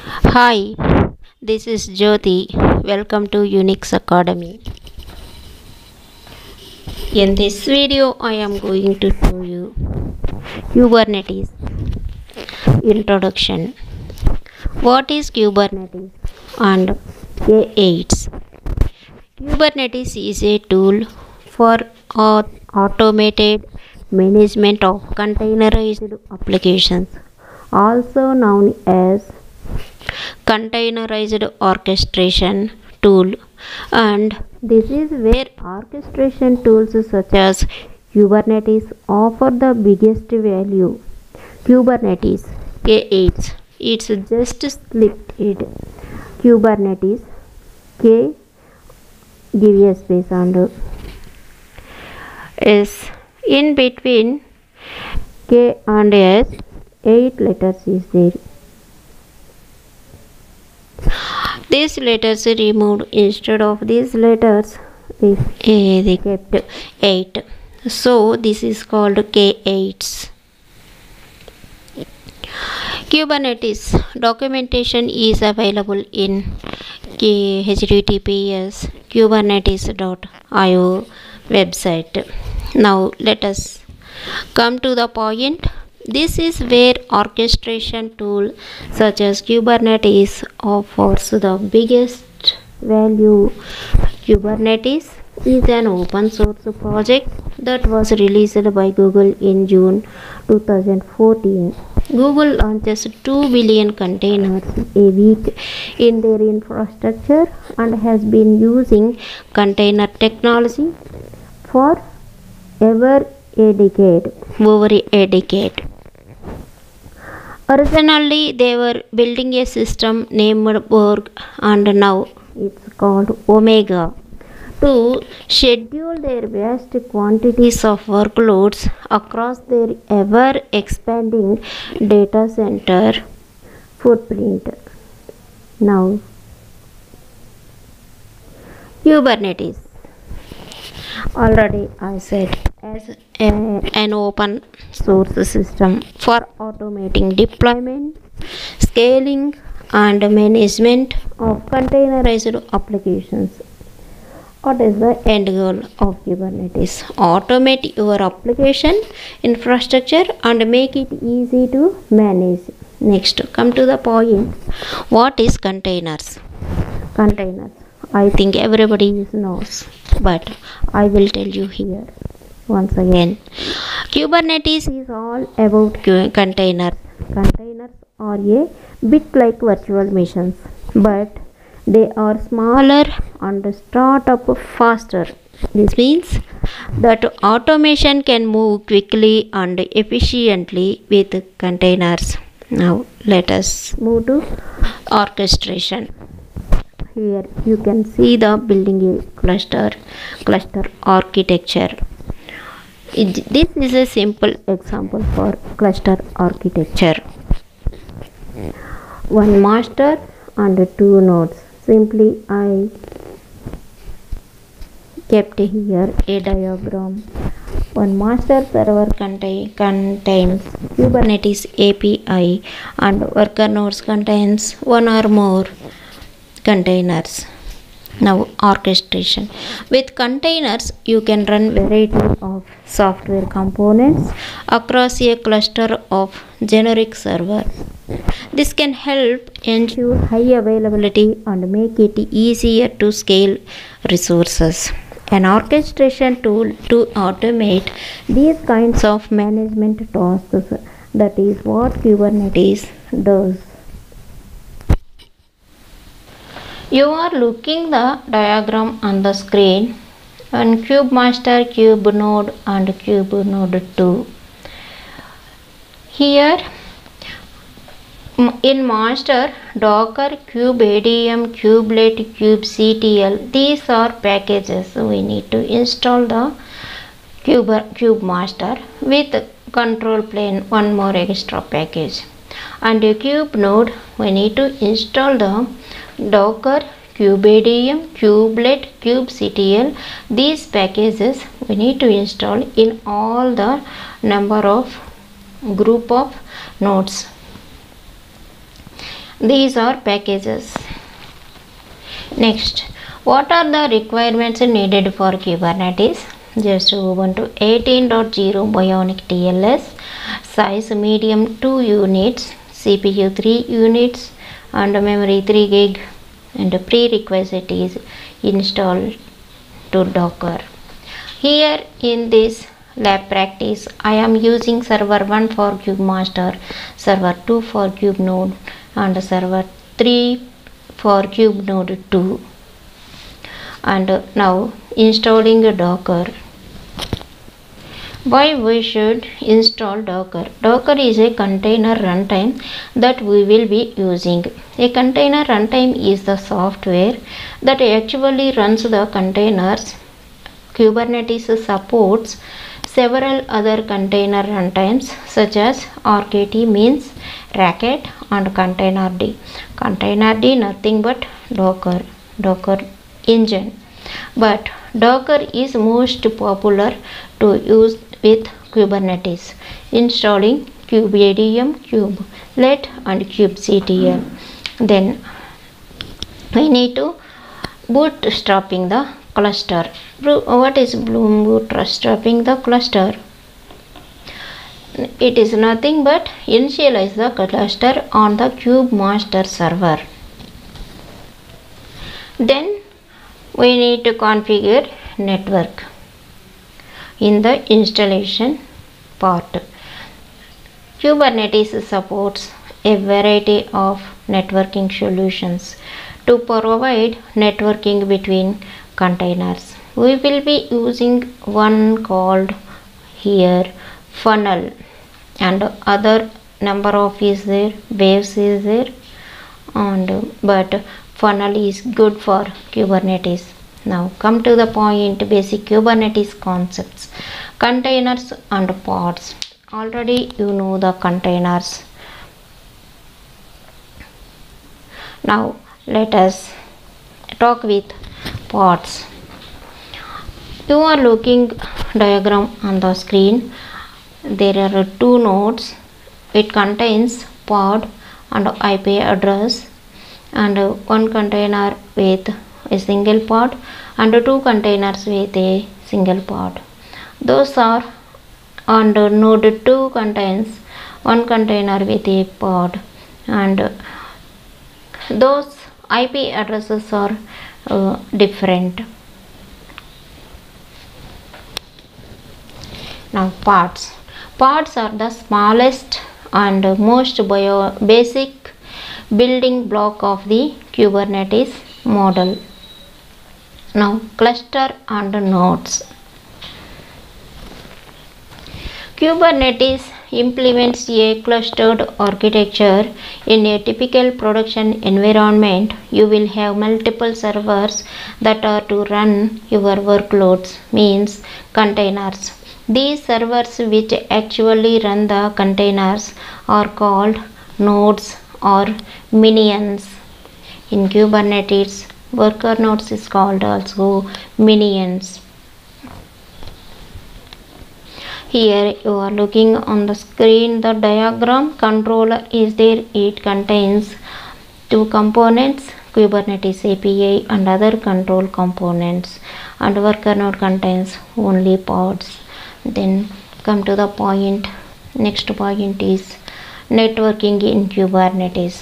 Hi, this is Jyoti. Welcome to Unix Academy. In this video, I am going to show you Kubernetes introduction. What is Kubernetes and K8s? Kubernetes is a tool for automated management of containerized applications, also known as containerized orchestration tool, and this is where orchestration tools such as Kubernetes offer the biggest value. Kubernetes K8, it's just split it. Kubernetes K, give a space and S in between K and S, 8 letters is there. These letters removed. Instead of these letters they kept 8, so this is called K8s. Kubernetes documentation is available in https kubernetes.io website. Now let us come to the point. This is where orchestration tool such as Kubernetes offers the biggest value. Kubernetes is an open source project that was released by Google in June 2014. Google launches 2 billion containers a week in their infrastructure and has been using container technology for over a decade. Originally, they were building a system named Borg, and now it's called Omega, to schedule their vast quantities of workloads across their ever expanding data center footprint. Now, Kubernetes, already I said, as an open source system for automating deployment, scaling, and management of containerized applications. What is the end goal of Kubernetes? Automate your application infrastructure and make it easy to manage. Next, come to the point. What is containers? Containers, I think everybody knows, but I will tell you here once again. Kubernetes is all about containers. Containers are a bit like virtual machines, but they are smaller and start up faster. This means that automation can move quickly and efficiently with containers. Now let us move to orchestration. Here you can see the building a cluster architecture. This is a simple example for cluster architecture. One master and 2 nodes. Simply I kept here a diagram. One master server contains Kubernetes API, and worker nodes contains one or more containers. Now orchestration. With containers you can run variety of software components across a cluster of generic server. This can help ensure high availability and make it easier to scale resources. An orchestration tool to automate these kinds of management tasks. That is what Kubernetes does. You are looking the diagram on the screen. One kube master, kube node, and kube node 2. Here in master, Docker, kubeadm, kubelet, kubectl, these are packages. We need to install the kube master with control plane, one more extra package. And a kube node, we need to install the Docker, kubeadm, kubelet, kubectl. These packages we need to install in all the number of group of nodes. These are packages. Next, what are the requirements needed for Kubernetes? Just Ubuntu 18.0 Bionic TLS, size medium 2 units, CPU 3 units and memory 3 gig, and prerequisite is install to Docker. Here in this lab practice, I am using server 1 for KubeMaster, server 2 for KubeNode and server 3 for KubeNode 2. And now installing Docker. Why we should install Docker? Docker is a container runtime that we will be using. A container runtime is the software that actually runs the containers. Kubernetes supports several other container runtimes such as RKT, means Racket, and Containerd. Containerd nothing but Docker engine. But Docker is most popular to use with Kubernetes. Installing kubeadm, kubelet and kubectl. Then we need to bootstrapping the cluster. What is bootstrapping the cluster? It is nothing but initialize the cluster on the KubeMaster server. Then we need to configure network in the installation part. Kubernetes supports a variety of networking solutions to provide networking between containers. We will be using one called here funnel, and other number of is there, waves is there, and but funnel is good for Kubernetes. Now come to the point, basic Kubernetes concepts. Containers and pods. Already you know the containers. Now let us talk with pods. You are looking diagram on the screen. There are two nodes. It contains pod and IP address, and one container with a single pod and two containers with a single pod. Those are, and node 2 contains one container with a pod, and those IP addresses are different. Now pods. Pods are the smallest and most basic building block of the Kubernetes model. Now cluster and nodes. Kubernetes implements a clustered architecture. In a typical production environment, you will have multiple servers that are to run your workloads, means containers. These servers which actually run the containers are called nodes or minions. In Kubernetes, worker nodes is called also minions. Here you are looking on the screen the diagram. Controller is there. It contains two components, Kubernetes API and other control components, and worker node contains only pods. Then come to the point. Next point is networking in Kubernetes.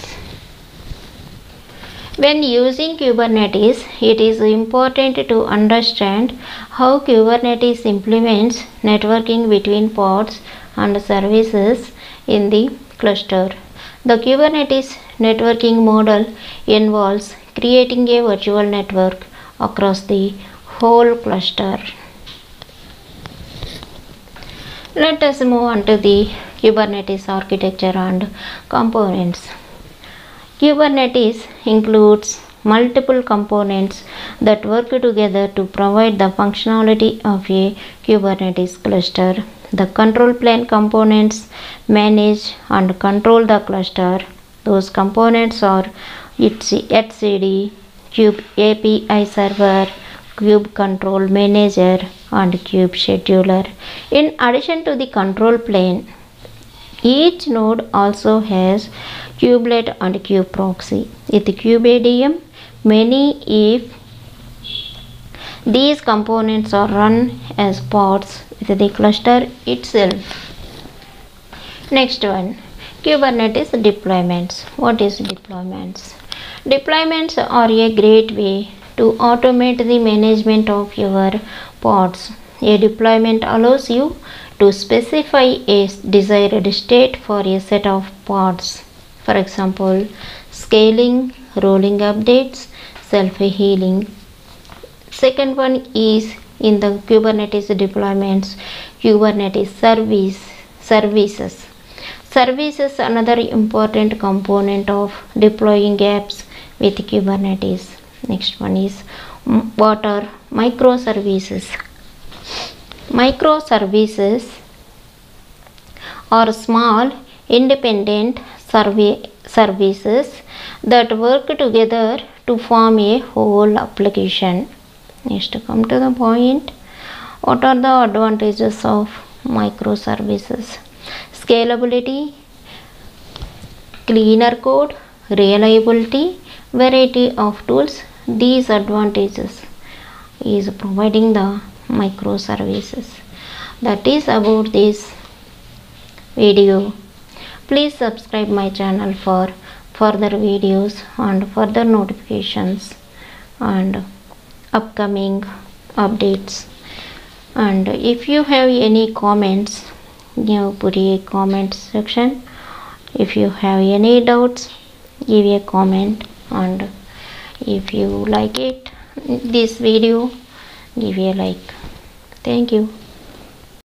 When using Kubernetes, it is important to understand how Kubernetes implements networking between pods and services in the cluster. The Kubernetes networking model involves creating a virtual network across the whole cluster. Let us move on to the Kubernetes architecture and components. Kubernetes includes multiple components that work together to provide the functionality of a Kubernetes cluster. The control plane components manage and control the cluster. Those components are etcd, Kube API server, Kube control manager, and Kube scheduler. In addition to the control plane, each node also has kubelet and kubeproxy. With kubeadm, many if these components are run as pods with the cluster itself. Next one, Kubernetes deployments. What is deployments? Deployments are a great way to automate the management of your pods. A deployment allows you to specify a desired state for a set of pods. For example, scaling, rolling updates, self-healing. Second one is in the Kubernetes deployments, Kubernetes services. Services another important component of deploying apps with Kubernetes. Next one is what are microservices? Microservices are small independent services that work together to form a whole application. Next, come to the point. What are the advantages of microservices? Scalability, cleaner code, reliability, variety of tools. These advantages is providing the microservices. That is about this video. Please subscribe my channel for further videos and further notifications and upcoming updates. And if you have any comments, put a comment section. If you have any doubts, give a comment, and if you like it this video, give a like. Thank you.